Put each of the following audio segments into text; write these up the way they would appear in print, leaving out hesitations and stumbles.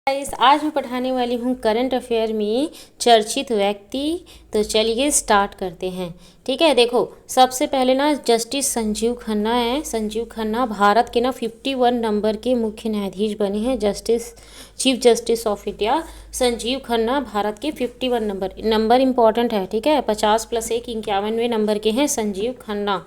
Guys, आज मैं पढ़ाने वाली हूँ करंट अफेयर में चर्चित व्यक्ति। तो चलिए स्टार्ट करते हैं। ठीक है, देखो सबसे पहले ना जस्टिस संजीव खन्ना है। संजीव खन्ना भारत के ना 51 नंबर के मुख्य न्यायाधीश बने हैं। Chief justice of India Sanjeev Khanna Bharat के 51 नंबर इंपॉर्टेंट है। ठीक है, 50+1 51वें नंबर के हैं संजीव खन्ना।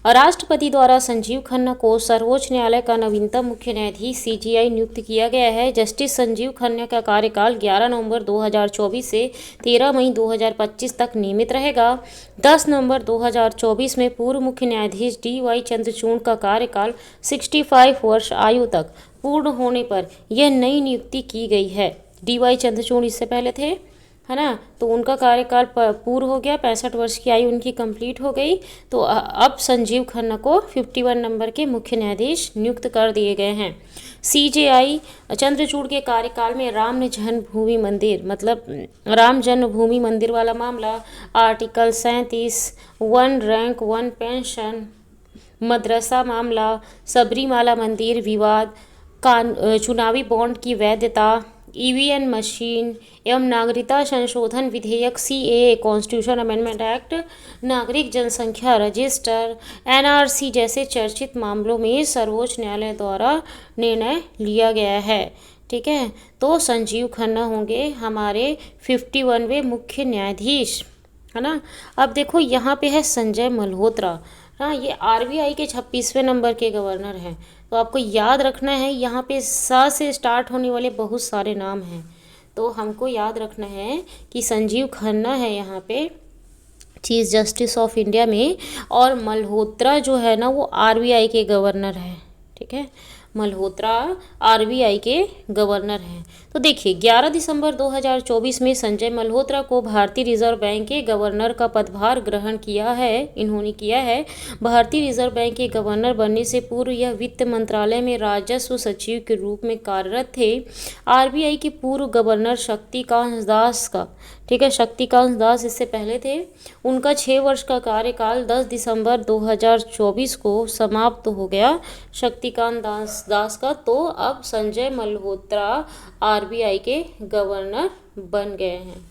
राष्ट्रपति द्वारा संजीव खन्ना को सर्वोच्च न्यायालय का नवीनतम मुख्य न्यायाधीश सीजीआई नियुक्त किया गया है। जस्टिस संजीव खन्ना का कार्यकाल 11 नवंबर 2024 से 13 मई 2025 तक नियमित रहेगा। 10 नवंबर 2024 में पूर्व मुख्य न्यायाधीश DY चंद्रचूड़ का कार्यकाल 65 वर्ष आयु तक पूर्ण होने पर यह नई नियुक्ति की गई है। DY चंद्रचूड़ इससे पहले थे, है ना, तो उनका कार्यकाल पूर्ण हो गया, 65 वर्ष की आयु उनकी कंप्लीट हो गई। तो अब संजीव खन्ना को 51 नंबर के मुख्य न्यायाधीश नियुक्त कर दिए गए हैं। CJI चंद्रचूड़ के कार्यकाल में राम जन्मभूमि मंदिर वाला मामला, आर्टिकल 37, 1 रैंक 1 पेंशन, मदरसा मामला, सबरीमाला मंदिर विवाद, चुनावी बॉन्ड की वैधता, EVN मशीन एवं नागरिकता संशोधन विधेयक CAA कॉन्स्टिट्यूशन अमेंडमेंट एक्ट, नागरिक जनसंख्या रजिस्टर, NRC जैसे चर्चित मामलों में सर्वोच्च न्यायालय द्वारा निर्णय लिया गया है। ठीक है, तो संजीव खन्ना होंगे हमारे 51वें मुख्य न्यायाधीश, है ना। अब देखो यहाँ पे है संजय मल्होत्रा। हाँ, ये RBI के 26वें नंबर के गवर्नर हैं। तो आपको याद रखना है, यहाँ पे सा से स्टार्ट होने वाले बहुत सारे नाम हैं, तो हमको याद रखना है कि संजीव खन्ना है यहाँ पे चीफ जस्टिस ऑफ इंडिया में, और मल्होत्रा जो है ना वो RBI के गवर्नर है। ठीक है, मल्होत्रा RBI के गवर्नर हैं। तो देखिए 11 दिसंबर 2024 में संजय मल्होत्रा को भारतीय रिजर्व बैंक के गवर्नर का पदभार ग्रहण किया है। भारतीय रिजर्व बैंक के गवर्नर बनने से पूर्व यह वित्त मंत्रालय में राजस्व सचिव के रूप में कार्यरत थे। RBI के पूर्व गवर्नर शक्तिकांत दास इससे पहले थे। उनका 6 वर्ष का कार्यकाल 10 दिसंबर 2024 को समाप्त हो गया शक्तिकांत दास का। तो अब संजय मल्होत्रा RBI के गवर्नर बन गए हैं।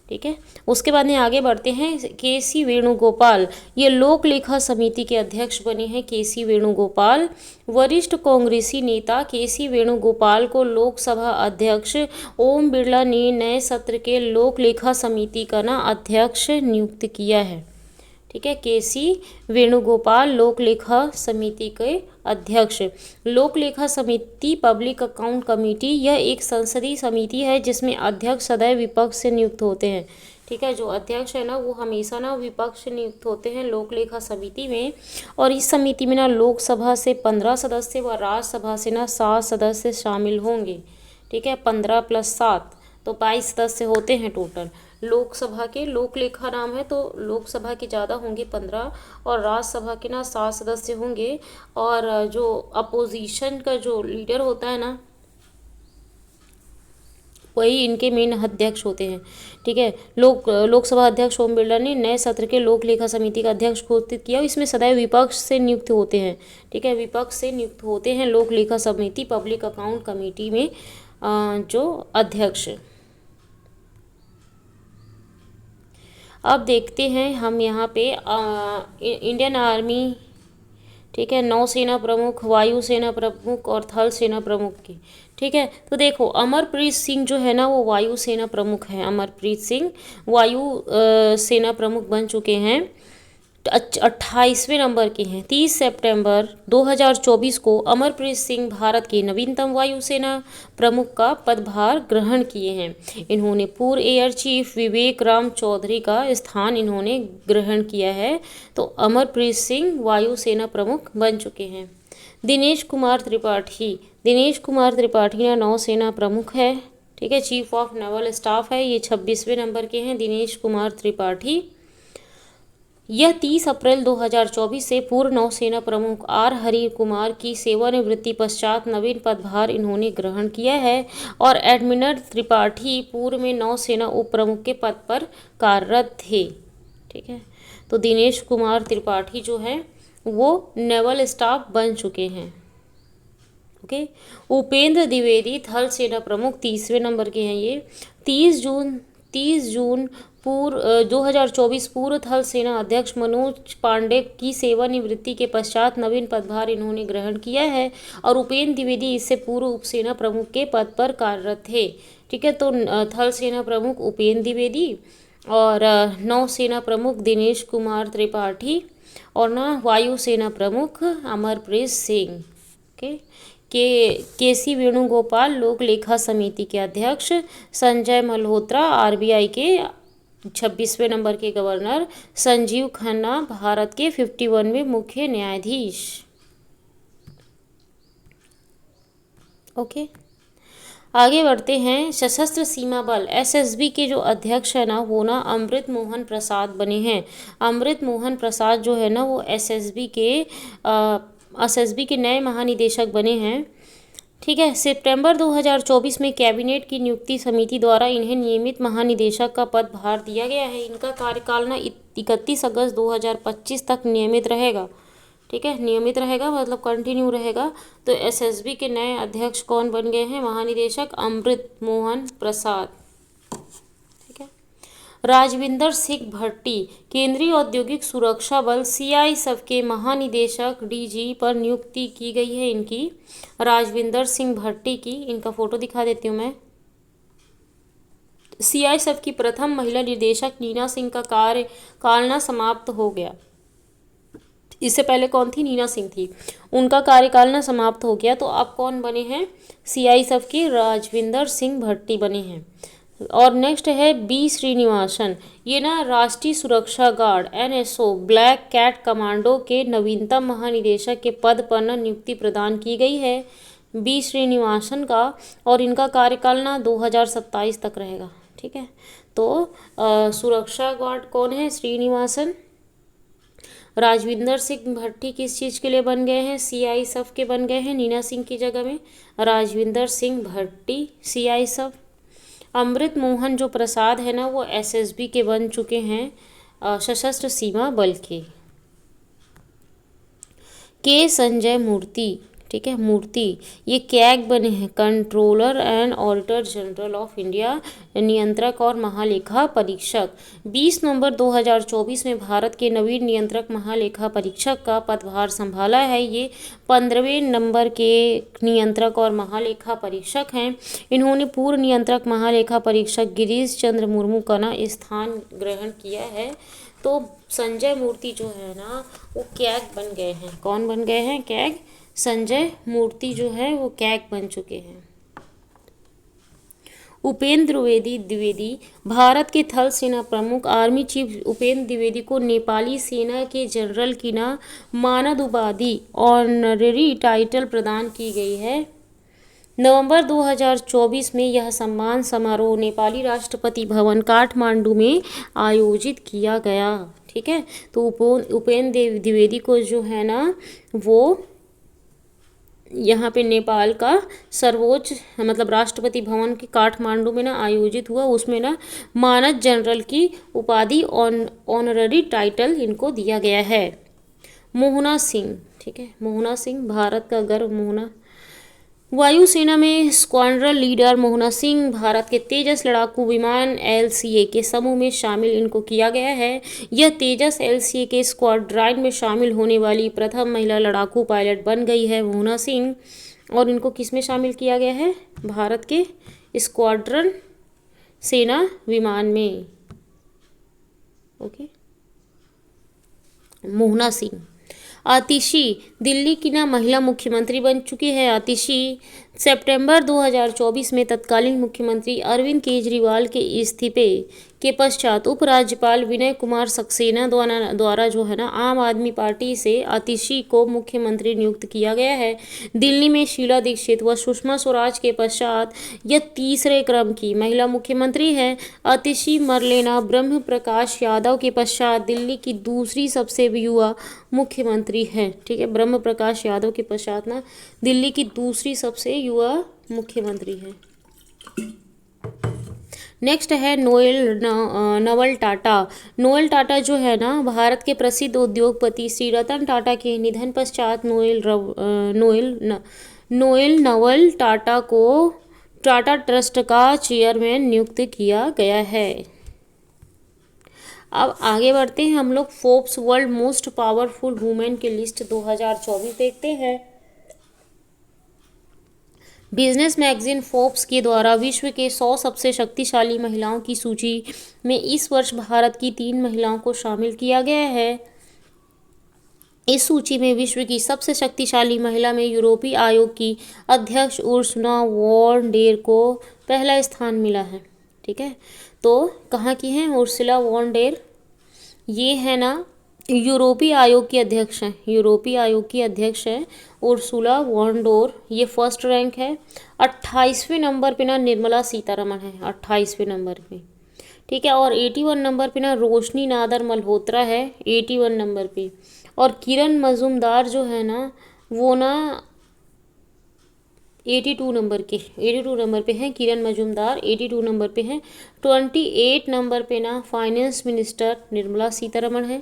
ठीक है, उसके बाद में आगे बढ़ते हैं। KC वेणुगोपाल ये लोक लेखा समिति के अध्यक्ष बने हैं। KC वेणुगोपाल वरिष्ठ कांग्रेसी नेता KC वेणुगोपाल को लोकसभा अध्यक्ष ओम बिरला ने नए सत्र के लोक लेखा समिति का ना अध्यक्ष नियुक्त किया है। ठीक है, KC वेणुगोपाल लोक लेखा समिति के अध्यक्ष। लोक लेखा समिति पब्लिक अकाउंट कमेटी यह एक संसदीय समिति है जिसमें अध्यक्ष सदैव विपक्ष से नियुक्त होते हैं। ठीक है, जो अध्यक्ष है ना वो हमेशा ना विपक्ष से नियुक्त होते हैं लोक लेखा समिति में। और इस समिति में ना लोकसभा से 15 सदस्य व राज्यसभा से ना 7 सदस्य शामिल होंगे। ठीक है, 15+7 तो 22 सदस्य होते हैं टोटल। लोकसभा के लोक लेखा नाम है, तो लोकसभा के ज़्यादा होंगे 15 और राज्यसभा के ना 7 सदस्य होंगे। और जो अपोजिशन का जो लीडर होता है ना वही इनके मेन अध्यक्ष होते हैं। ठीक है, लोकसभा अध्यक्ष ओम बिरला ने नए सत्र के लोक लेखा समिति का अध्यक्ष घोषित किया। इसमें सदैव विपक्ष से नियुक्त होते हैं। ठीक है, विपक्ष से नियुक्त होते हैं लोक लेखा समिति पब्लिक अकाउंट कमेटी में जो अध्यक्ष। अब देखते हैं हम यहाँ पे इंडियन आर्मी, ठीक है, नौसेना प्रमुख, वायुसेना प्रमुख और थल सेना प्रमुख की। ठीक है, तो देखो अमरप्रीत सिंह जो है ना वो वायुसेना प्रमुख है। अमरप्रीत सिंह वायु सेना प्रमुख बन चुके हैं, 28वें नंबर के हैं। 30 सितंबर 2024 को अमरप्रीत सिंह भारत के नवीनतम वायुसेना प्रमुख का पदभार ग्रहण किए हैं। इन्होंने पूर्व एयर चीफ विवेक राम चौधरी का स्थान इन्होंने ग्रहण किया है। तो अमरप्रीत सिंह वायुसेना प्रमुख बन चुके हैं। दिनेश कुमार त्रिपाठी ना नौसेना प्रमुख है। ठीक है, चीफ ऑफ नेवल स्टाफ है, ये 26वें नंबर के हैं दिनेश कुमार त्रिपाठी। यह 30 अप्रैल 2024 से पूर्व नौसेना प्रमुख R हरि कुमार की सेवानिवृत्ति पश्चात नवीन पदभार इन्होंने ग्रहण किया है। और एडमिरल त्रिपाठी पूर्व में नौसेना उप प्रमुख के पद पर कार्यरत थे। ठीक है, तो दिनेश कुमार त्रिपाठी जो है वो नेवल स्टाफ बन चुके हैं, ओके। उपेंद्र द्विवेदी थल सेना प्रमुख 30वें नंबर के हैं ये। 30 जून 2024 पूर्व थल सेना अध्यक्ष मनोज पांडे की सेवानिवृत्ति के पश्चात नवीन पदभार इन्होंने ग्रहण किया है और उपेंद्र द्विवेदी इससे पूर्व उपसेना प्रमुख के पद पर कार्यरत थे। ठीक है, तो थल सेना प्रमुख उपेंद्र द्विवेदी और नौसेना प्रमुख दिनेश कुमार त्रिपाठी और वायुसेना प्रमुख अमरप्रीत सिंह। ओके। के सी वेणुगोपाल लोक लेखा समिति के अध्यक्ष, संजय मल्होत्रा आरबीआई के 26वें नंबर के गवर्नर, संजीव खन्ना भारत के 51वें मुख्य न्यायाधीश। ओके, आगे बढ़ते हैं। सशस्त्र सीमा बल एसएसबी के जो अध्यक्ष है ना वो ना अमृत मोहन प्रसाद बने हैं। अमृत मोहन प्रसाद जो है ना वो एसएसबी के नए महानिदेशक बने हैं। ठीक है, सितंबर 2024 में कैबिनेट की नियुक्ति समिति द्वारा इन्हें नियमित महानिदेशक का पदभार दिया गया है। इनका कार्यकाल ना 31 अगस्त 2025 तक नियमित रहेगा। ठीक है, नियमित रहेगा मतलब कंटिन्यू रहेगा। तो एसएसबी के नए अध्यक्ष कौन बन गए हैं? महानिदेशक अमृत मोहन प्रसाद। ठीक है, राजविंदर सिंह भट्टी केंद्रीय औद्योगिक सुरक्षा बल सीआईएसएफ के महानिदेशक डीजी पर नियुक्ति की गई है इनकी, राजविंदर सिंह भट्टी की। इनका फोटो दिखा देती हूँ मैं। सीआईएसएफ की प्रथम महिला निदेशक नीना सिंह का कार्यकाल ना समाप्त हो गया। इससे पहले कौन थी? नीना सिंह थी। उनका कार्यकाल ना समाप्त हो गया। तो अब कौन बने हैं? सीआईएसएफ के राजविंदर सिंह भट्टी बने हैं। और नेक्स्ट है बी श्रीनिवासन। ये ना राष्ट्रीय सुरक्षा guard NSO black cat commando के नवीनतम महानिदेशक के पद पर ना नियुक्ति प्रदान की गई है बी श्रीनिवासन का, और इनका कार्यकाल ना 2027 तक रहेगा। ठीक है, तो सुरक्षा गार्ड कौन है? श्रीनिवासन। राजविंदर सिंह भट्टी किस चीज़ के लिए बन गए हैं? सीआईएसएफ के बन गए हैं नीना सिंह की जगह में। राजविंदर सिंह भट्टी सीआईएसएफ। अमृत मोहन जो प्रसाद है ना वो एसएसबी के बन चुके हैं सशस्त्र सीमा बल के संजय मूर्ति। ठीक है, मूर्ति ये कैग बने हैं, controller and auditor general of India, नियंत्रक और महालेखा परीक्षक। 20 नवंबर 2024 में भारत के नवीन नियंत्रक महालेखा परीक्षक का पदभार संभाला है। ये 15वें नंबर के नियंत्रक और महालेखा परीक्षक हैं। इन्होंने पूर्व नियंत्रक महालेखा परीक्षक गिरीश चंद्र मुर्मू का ना स्थान ग्रहण किया है। तो संजय मूर्ति जो है ना वो कैग बन गए हैं। कौन बन गए हैं? कैग। संजय मूर्ति जो है वो कैग बन चुके हैं। उपेंद्र द्विवेदी भारत के थल सेना प्रमुख आर्मी चीफ उपेंद्र द्विवेदी को नेपाली सेना के जनरल की ना मानद उपाधि ऑनररी टाइटल प्रदान की गई है। नवंबर 2024 में यह सम्मान समारोह नेपाली राष्ट्रपति भवन काठमांडू में आयोजित किया गया। ठीक है, तो उपेंद्र द्विवेदी को जो है ना वो यहाँ पे नेपाल का सर्वोच्च मतलब राष्ट्रपति भवन के काठमांडू में ना आयोजित हुआ, उसमें ना मानद जनरल की उपाधि ऑनररी टाइटल इनको दिया गया है। मोहना सिंह। ठीक है, मोहना सिंह भारत का गर्व। मोहना वायुसेना में स्क्वाड्रन लीडर मोहना सिंह भारत के तेजस लड़ाकू विमान एलसीए के समूह में शामिल इनको किया गया है। यह तेजस एलसीए के स्क्वाड्रन में शामिल होने वाली प्रथम महिला लड़ाकू पायलट बन गई है मोहना सिंह। और इनको किस में शामिल किया गया है? भारत के स्क्वाड्रन सेना विमान में। ओके, मोहना सिंह। आतिशी दिल्ली की ना महिला मुख्यमंत्री बन चुकी है। आतिशी सितंबर 2024 में तत्कालीन मुख्यमंत्री अरविंद केजरीवाल के इस्तीफे के पश्चात उपराज्यपाल विनय कुमार सक्सेना द्वारा जो है ना आम आदमी पार्टी से आतिशी को मुख्यमंत्री नियुक्त किया गया है। दिल्ली में शीला दीक्षित व सुषमा स्वराज के पश्चात यह तीसरे क्रम की महिला मुख्यमंत्री है। आतिशी मरलेना ब्रह्म प्रकाश यादव के पश्चात दिल्ली की दूसरी सबसे युवा मुख्यमंत्री है। ठीक है, ब्रह्म प्रकाश यादव के पश्चात ना दिल्ली की दूसरी सबसे युवा मुख्यमंत्री है। नेक्स्ट है नोएल टाटा। नोएल टाटा जो है ना भारत के प्रसिद्ध उद्योगपति श्री रतन टाटा के निधन पश्चात नोएल नोएल नवल टाटा को टाटा ट्रस्ट का चेयरमैन नियुक्त किया गया है। अब आगे बढ़ते हैं हम लोग Forbes world most powerful women की लिस्ट 2024 देखते हैं। बिजनेस मैगजीन फोर्ब्स के द्वारा विश्व के 100 सबसे शक्तिशाली महिलाओं की सूची में इस वर्ष भारत की 3 महिलाओं को शामिल किया गया है। इस सूची में विश्व की सबसे शक्तिशाली महिला में यूरोपीय आयोग की अध्यक्ष उर्सुला वॉन डेर को पहला स्थान मिला है। ठीक है, तो कहाँ की हैं उर्सुला वॉन डेर? ये है ना यूरोपीय आयोग की अध्यक्ष हैं, यूरोपीय आयोग की अध्यक्ष है उर्सुला वॉन डेर, ये फर्स्ट रैंक है। 28वें नंबर पे ना निर्मला सीतारमण है, 28वें नंबर पे। ठीक है, और 81 नंबर पे ना रोशनी नादर मल्होत्रा है, 81 नंबर पे। और किरण मजूमदार जो है ना वो ना 82 नंबर पे हैं किरण मजूमदार, 82 नंबर पे हैं। 28 नंबर पे ना फाइनेंस मिनिस्टर निर्मला सीतारमण है।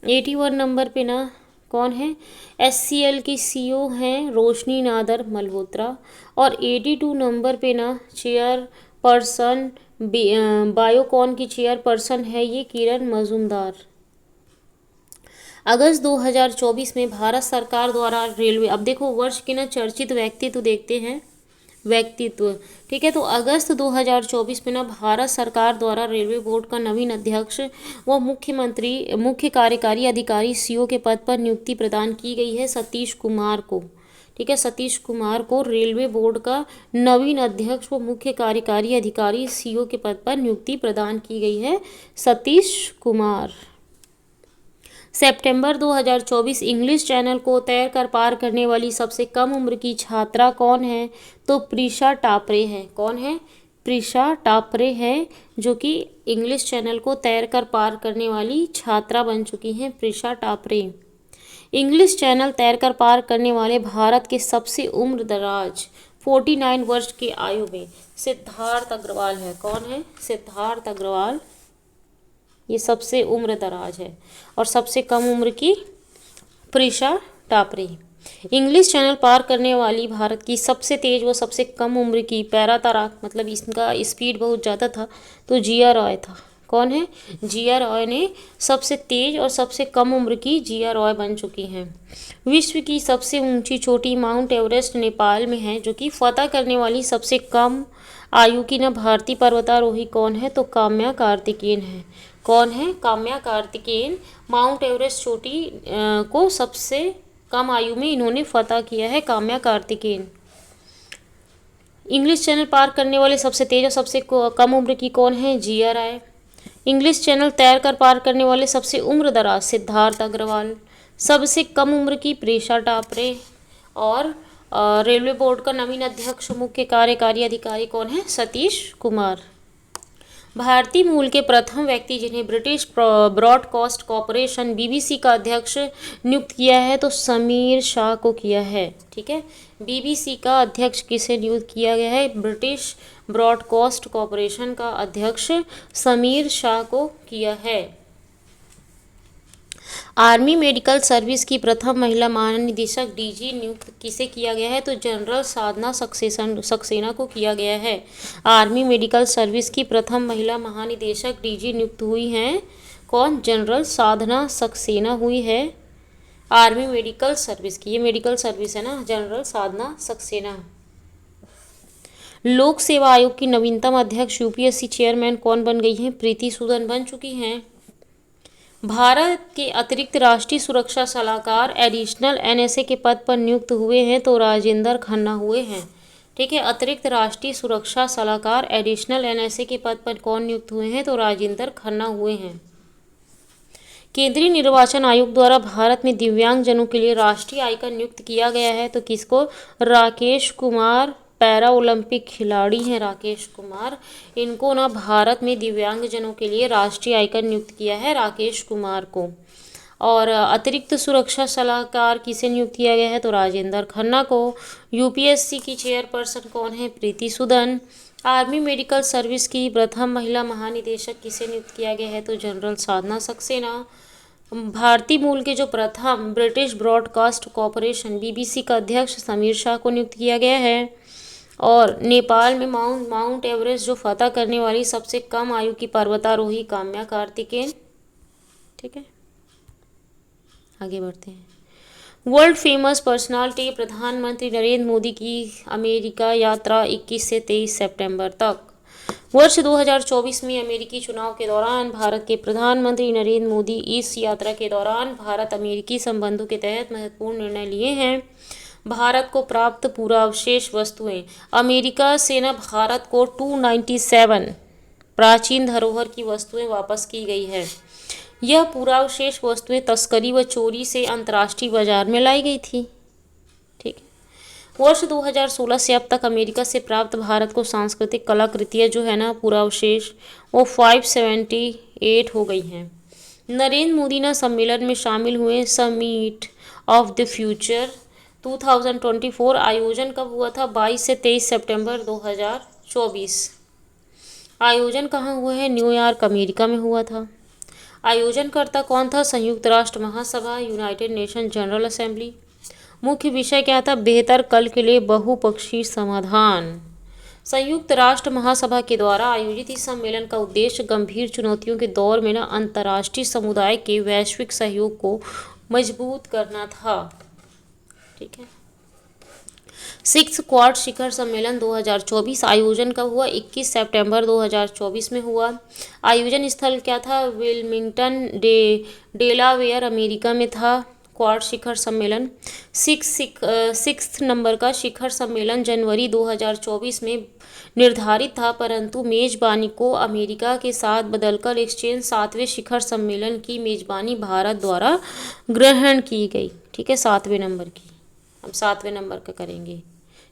81 नंबर पे ना कौन है? SCL की CEO हैं रोशनी नादर मल्होत्रा। और 82 नंबर पे ना चेयरपर्सन बायोकॉन की चेयरपर्सन है ये किरण मजूमदार। अगस्त 2024 में भारत सरकार द्वारा रेलवे, अब देखो वर्ष के ना चर्चित व्यक्तित्व देखते हैं, व्यक्तित्व। ठीक है, तो अगस्त 2024 में ना भारत सरकार द्वारा रेलवे बोर्ड का नवीन अध्यक्ष व मुख्य कार्यकारी अधिकारी CEO के पद पर नियुक्ति प्रदान की गई है सतीश कुमार को। ठीक है, सतीश कुमार को रेलवे बोर्ड का नवीन अध्यक्ष व मुख्य कार्यकारी अधिकारी CEO के पद पर नियुक्ति प्रदान की गई है, सतीश कुमार। सितंबर 2024 इंग्लिश चैनल को तैर कर पार करने वाली सबसे कम उम्र की छात्रा कौन है? तो प्रीशा टापरे है। कौन है? प्रीशा टापरे है, जो कि इंग्लिश चैनल को तैर कर पार करने वाली छात्रा बन चुकी हैं, प्रीशा टापरे। इंग्लिश चैनल तैर कर पार करने वाले भारत के सबसे उम्रदराज 49 वर्ष की आयु में सिद्धार्थ अग्रवाल है। कौन है? सिद्धार्थ अग्रवाल, ये सबसे उम्रदराज है। और सबसे कम उम्र की प्रीशा टापरे। इंग्लिश चैनल पार करने वाली भारत की सबसे तेज व सबसे कम उम्र की पैरा तैराक, मतलब इसका स्पीड बहुत ज़्यादा था, तो जिया रॉय था। कौन है? जिया रॉय ने सबसे तेज और सबसे कम उम्र की जिया रॉय बन चुकी हैं। विश्व की सबसे ऊंची चोटी माउंट एवरेस्ट नेपाल में है, जो कि फतह करने वाली सबसे कम आयु की न भारतीय पर्वतारोही कौन है? तो काम्या कार्तिकेयन है। कौन है? काम्या कार्तिकेयन। माउंट एवरेस्ट चोटी को सबसे कम आयु में इन्होंने फतह किया है, काम्या कार्तिकेयन। इंग्लिश चैनल पार करने वाले सबसे तेज और सबसे कम उम्र की कौन है? जिया रॉय। इंग्लिश चैनल तैर कर पार करने वाले सबसे उम्रदराज सिद्धार्थ अग्रवाल। सबसे कम उम्र की प्रीशा टापरे। और रेलवे बोर्ड का नवीन अध्यक्ष मुख्य कार्यकारी अधिकारी कौन है? सतीश कुमार। भारतीय मूल के प्रथम व्यक्ति जिन्हें ब्रिटिश ब्रॉडकास्ट कॉरपोरेशन BBC का अध्यक्ष नियुक्त किया है, तो समीर शाह को किया है। ठीक है, BBC का अध्यक्ष किसे नियुक्त किया गया है? ब्रिटिश ब्रॉडकास्ट कॉरपोरेशन का अध्यक्ष समीर शाह को किया है। आर्मी मेडिकल सर्विस की प्रथम महिला महानिदेशक DG नियुक्त किसे किया गया है? तो जनरल साधना सक्सेना को किया गया है। आर्मी मेडिकल सर्विस की प्रथम महिला महानिदेशक DG नियुक्त हुई हैं। कौन? जनरल साधना सक्सेना हुई है आर्मी मेडिकल सर्विस की। ये मेडिकल सर्विस है ना, जनरल साधना सक्सेना। लोक सेवा आयोग की नवीनतम अध्यक्ष UPSC चेयरमैन कौन बन गई हैं? प्रीति सूदन बन चुकी हैं। भारत के अतिरिक्त राष्ट्रीय सुरक्षा सलाहकार एडिशनल NSA के पद पर नियुक्त हुए हैं, तो राजेंद्र खन्ना हुए हैं। ठीक है, अतिरिक्त राष्ट्रीय सुरक्षा सलाहकार एडिशनल NSA के पद पर कौन नियुक्त हुए हैं? तो राजेंद्र खन्ना हुए हैं। केंद्रीय निर्वाचन आयोग द्वारा भारत में दिव्यांगजनों के लिए राष्ट्रीय आइकन नियुक्त किया गया है, तो किसको? राकेश कुमार, पैरा ओलंपिक खिलाड़ी हैं राकेश कुमार। इनको ना भारत में दिव्यांगजनों के लिए राष्ट्रीय आइकन नियुक्त किया है, राकेश कुमार को। और अतिरिक्त सुरक्षा सलाहकार किसे नियुक्त किया गया है? तो राजेंद्र खन्ना को। UPSC की चेयरपर्सन कौन है? Preeti Sudan. Army medical service की प्रथम महिला महानिदेशक किसे नियुक्त किया गया है? तो जनरल साधना सक्सेना। भारतीय मूल के जो प्रथम ब्रिटिश ब्रॉडकास्ट कॉरपोरेशन बीबीसी का अध्यक्ष समीर शाह को नियुक्त किया गया है। और नेपाल में माउंट एवरेस्ट जो फतह करने वाली सबसे कम आयु की पर्वतारोही काम्या कार्तिकेयन। ठीक है, आगे बढ़ते हैं। वर्ल्ड फेमस पर्सनालिटी प्रधानमंत्री नरेंद्र मोदी की अमेरिका यात्रा 21 से 23 सितंबर तक। वर्ष 2024 में अमेरिकी चुनाव के दौरान भारत के प्रधानमंत्री नरेंद्र मोदी इस यात्रा के दौरान भारत अमेरिकी संबंधों के तहत महत्वपूर्ण निर्णय लिए हैं। भारत को प्राप्त पुरावशेष वस्तुएं। अमेरिका से न भारत को 297 प्राचीन धरोहर की वस्तुएं वापस की गई है। यह पुरावशेष वस्तुएं तस्करी व चोरी से अंतर्राष्ट्रीय बाजार में लाई गई थी। ठीक है, वर्ष 2016 से अब तक अमेरिका से प्राप्त भारत को सांस्कृतिक कलाकृतियाँ जो है ना पुरावशेष वो 578 हो गई हैं। नरेंद्र मोदी ना सम्मेलन में शामिल हुए। समिट ऑफ द फ्यूचर 2024 आयोजन कब हुआ था? 22 से 23 सितंबर 2024। आयोजन कहाँ हुआ है? न्यूयॉर्क अमेरिका में हुआ था। आयोजनकर्ता कौन था? संयुक्त राष्ट्र महासभा, यूनाइटेड नेशन जनरल असेंबली। मुख्य विषय क्या था? बेहतर कल के लिए बहुपक्षीय समाधान। संयुक्त राष्ट्र महासभा के द्वारा आयोजित इस सम्मेलन का उद्देश्य गंभीर चुनौतियों के दौर में न अंतर्राष्ट्रीय समुदाय के वैश्विक सहयोग को मजबूत करना था। ठीक है, 6 क्वाड शिखर सम्मेलन 2024 आयोजन कब हुआ? 21 सितंबर 2024 में हुआ। आयोजन स्थल क्या था? विल्मिंगटन डेलावेयर अमेरिका में था। क्वाड शिखर सम्मेलन 6 नंबर का शिखर सम्मेलन जनवरी 2024 में निर्धारित था, परंतु मेजबानी को अमेरिका के साथ बदलकर एक्सचेंज 7वें शिखर सम्मेलन की मेजबानी भारत द्वारा ग्रहण की गई। ठीक है, 7वें नंबर की, हम 7वें नंबर का करेंगे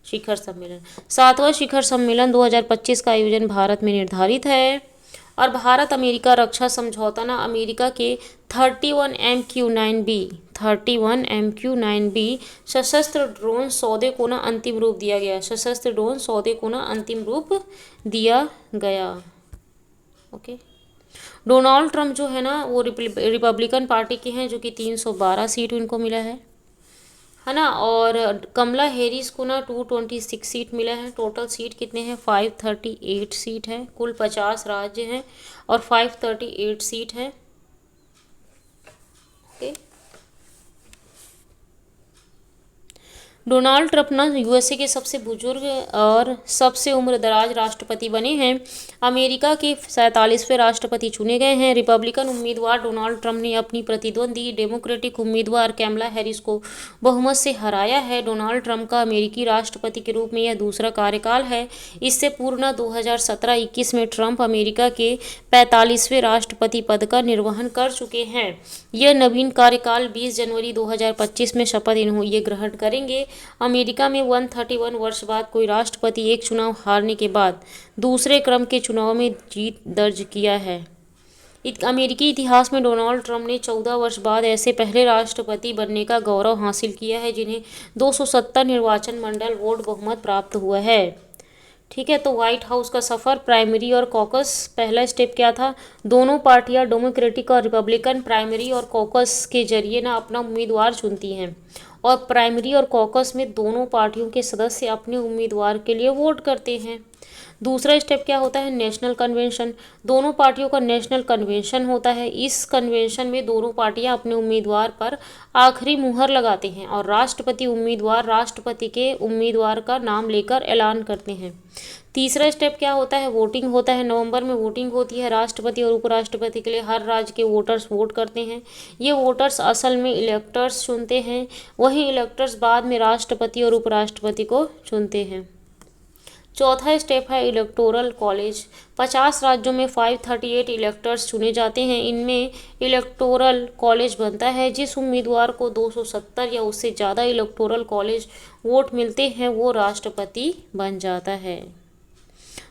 शिखर सम्मेलन। 7वां शिखर सम्मेलन 2025 का आयोजन भारत में निर्धारित है। और भारत अमेरिका रक्षा समझौता ना अमेरिका के 31 MQ-9B सशस्त्र ड्रोन सौदे को ना अंतिम रूप दिया गया। सशस्त्र ड्रोन सौदे को ना अंतिम रूप दिया गया। ओके, डोनाल्ड ट्रंप जो है ना वो रिपब्लिकन पार्टी के हैं, जो कि 312 सीट उनको मिला है ना। और कमला हैरिस को ना 226 सीट मिला है। टोटल सीट कितने हैं? 538 सीट है। कुल 50 राज्य हैं और 538 सीट है। ओके, डोनाल्ड ट्रंप ना यूएसए के सबसे बुजुर्ग और सबसे उम्रदराज राष्ट्रपति बने हैं। अमेरिका के 47वें राष्ट्रपति चुने गए हैं। रिपब्लिकन उम्मीदवार डोनाल्ड ट्रंप ने अपनी प्रतिद्वंदी डेमोक्रेटिक उम्मीदवार कैमला हैरिस को बहुमत से हराया है। डोनाल्ड ट्रंप का अमेरिकी राष्ट्रपति के रूप में यह दूसरा कार्यकाल है। इससे पूर्व 2017-21 में ट्रंप अमेरिका के 45वें राष्ट्रपति पद का निर्वहन कर चुके हैं। यह नवीन कार्यकाल 20 जनवरी 2025 में शपथ ये ग्रहण करेंगे। अमेरिका में 131 वर्ष बाद कोई राष्ट्रपति एक चुनाव हारने के बाद दूसरे क्रम के चुनाव में जीत दर्ज किया है। अमेरिकी इतिहास में डोनाल्ड ट्रंप ने 14 वर्ष बाद ऐसे पहले राष्ट्रपति बनने का गौरव हासिल किया है जिन्हें 270 निर्वाचन मंडल वोट बहुमत प्राप्त हुआ है। ठीक है, तो व्हाइट हाउस का सफ़र, प्राइमरी और कॉकस। पहला स्टेप क्या था? दोनों पार्टियां डेमोक्रेटिक और रिपब्लिकन प्राइमरी और कॉकस के जरिए ना अपना उम्मीदवार चुनती हैं और प्राइमरी और कॉकस में दोनों पार्टियों के सदस्य अपने उम्मीदवार के लिए वोट करते हैं। दूसरा स्टेप क्या होता है? National convention. दोनों पार्टियों का नेशनल कन्वेंशन होता है। इस कन्वेंशन में दोनों पार्टियां अपने उम्मीदवार पर आखिरी मुहर लगाते हैं और राष्ट्रपति उम्मीदवार राष्ट्रपति के उम्मीदवार का नाम लेकर ऐलान करते हैं। तीसरा स्टेप क्या होता है? वोटिंग होता है। नवंबर में वोटिंग होती है। राष्ट्रपति और उपराष्ट्रपति के लिए हर राज्य के वोटर्स वोट करते हैं। ये वोटर्स असल में इलेक्टर्स चुनते हैं, वहीं इलेक्टर्स बाद में राष्ट्रपति और उपराष्ट्रपति को चुनते हैं। चौथा स्टेप है इलेक्टोरल कॉलेज। 50 राज्यों में 538 इलेक्टर्स चुने जाते हैं। इनमें इलेक्टोरल कॉलेज बनता है। जिस उम्मीदवार को 270 या उससे ज़्यादा इलेक्टोरल कॉलेज वोट मिलते हैं वो राष्ट्रपति बन जाता है।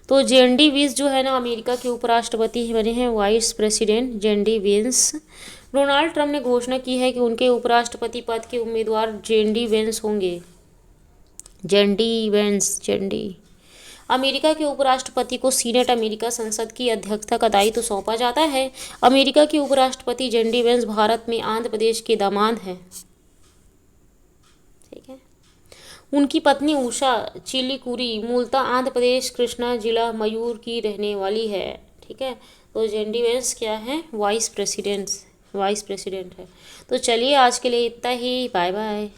तो जेंडी वेंस जो है ना अमेरिका के उपराष्ट्रपति बने हैं, vice president JD Vance. Donald Trump ने घोषणा की है कि उनके उपराष्ट्रपति पद के उम्मीदवार जेंडी वेंस होंगे। जेंडी वेंस, जेंडी। अमेरिका के उपराष्ट्रपति को सीनेट अमेरिका संसद की अध्यक्षता का दायित्व सौंपा जाता है। अमेरिका के उपराष्ट्रपति जेडी वेंस भारत में आंध्र प्रदेश के दामाद हैं। ठीक है। उनकी पत्नी उषा चिल्लीकुरी मूलतः आंध्र प्रदेश कृष्णा जिला मयूर की रहने वाली है। ठीक है। तो जेडी वेंस क्या है, वाइस प्रेसिडेंट है। तो चलिए आज के लिए इतना ही, बाय बाय।